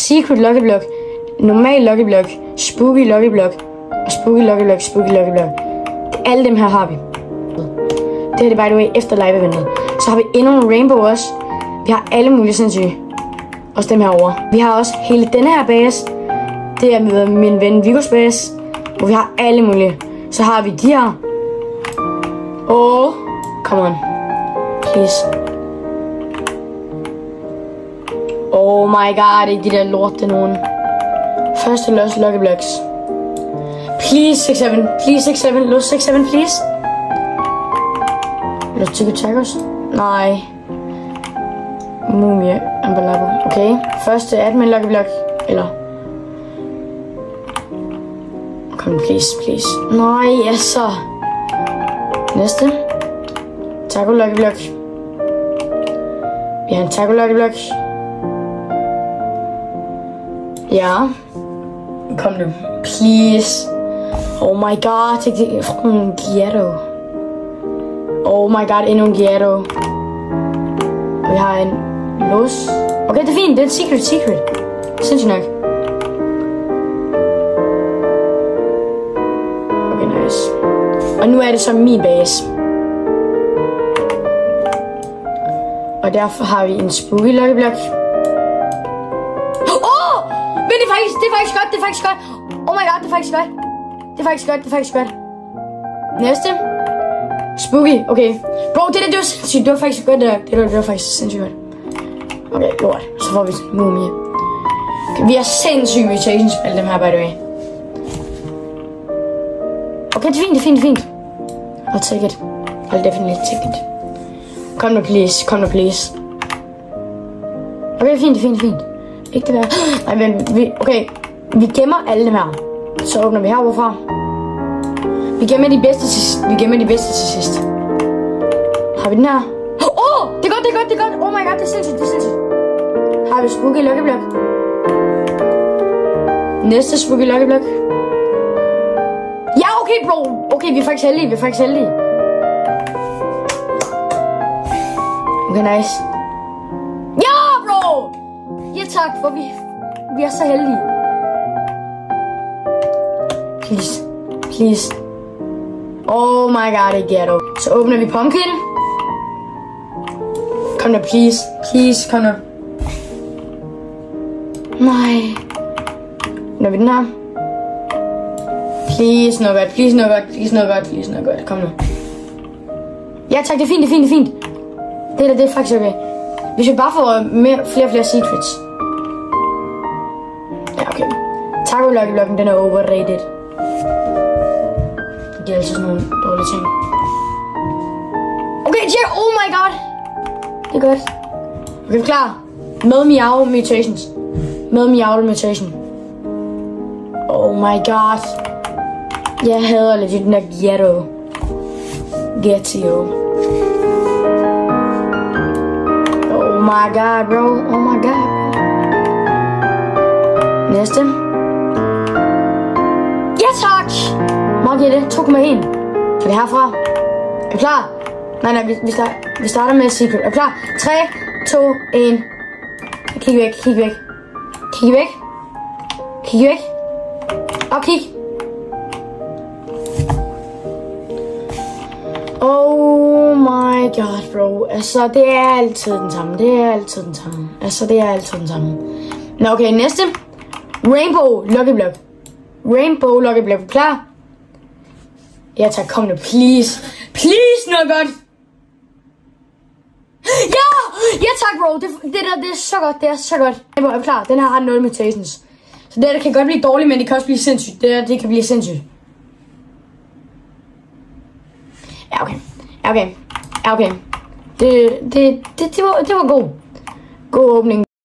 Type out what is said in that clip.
Secret Lucky Block, normal Lucky Block, Spooky Lucky Block, og Spooky Lucky Block, Spooky Lucky Block. Alle dem her har vi. Det er det, by the way, efter live-eventet. Så har vi endnu en Rainbow også. Vi har alle mulige sindssyge. Også dem herovre. Vi har også hele denne her base. Det er med min ven Vigos base. Hvor vi har alle mulige. Så har vi de her. Come on. Please. Oh my god, ikke de der lorte nogen. Første Lost Lucky Blocks. Please 6-7. Please 6-7. Lost 6-7, please. Lost Chicken Tacos. Nej. Mumie Ambalabo. Okay. Første admin Lucky Block. Eller. Kom, please, please. Nej, altså. Næste. Taco Lucky Block. Vi har en Taco Lucky Block. Ja. Kom nu. Please. Oh my god. Det er en Ghetto. Oh my god. Endnu en Ghetto. Og vi har en lås. Okay, det er fint. Det er et secret. Sindssygt nok. Okay, nice. Og nu er det så min base. Og derfor har vi en Spooky Lucky Block. Men det er faktisk godt. Oh my god, det er faktisk godt. Næste. Spooky, okay. Bro, det var sindssygt. Det var faktisk godt, det var faktisk sindssygt godt. Okay, lort. Så får vi mumie. Okay, vi har sindssyge mutations på alle dem her, by the way. Okay, det er fint. I'll take it. I'll definitely take it. Kom nu, please. Okay, fint. Ikke det der. Nej, men vi gemmer alle dem her. Så åbner vi heroverfra. Vi gemmer de bedste til sidst. Har vi den her? Det er godt. Oh my god, det er sindssygt. Har vi Spooky Lucky Block. Næste Spooky Lucky Block. Ja, okay, bro. Okay, vi er faktisk heldige. Okay, nice. Ja, bro! Ja, tak, for vi er så heldige. Please. Oh my god, det er Ghetto. Så åbner vi Pumpkin. Kom nu, please, kom nu. Nej. Når vi den her. Please, noget godt. Kom nu. Ja, tak, det er fint. Det er faktisk okay. Vi skal bare få flere secrets. Ja, okay. Taco Lucky Blocken, den er overrated. Det er altså sådan nogle dårlige ting. Okay, check. Oh my god. Det er godt. Okay, klar. Med Meow Mutations. Mutation. Oh my god. Jeg hader legit den der Ghetto. Oh my god, bro. Næste. Ja, tak. Må jeg give det? 2,1. Så det er herfra. Er du klar? Nej, vi starter med secret. Er du klar? 3, 2, 1. Kig væk. Og kig. Oh my god, bro. Altså, det er altid den samme. Nå, okay, næste. Rainbow Lucky Block. Klar? Ja, tak. Kom nu, please. Noget godt. Ja, tak, bro. Det er så godt. Rainbow, er du klar? Den her har 0 mutations. Så det kan godt blive dårligt, men det kan også blive sindssygt. Det kan blive sindssygt. Ja, okay. Det var god åbning.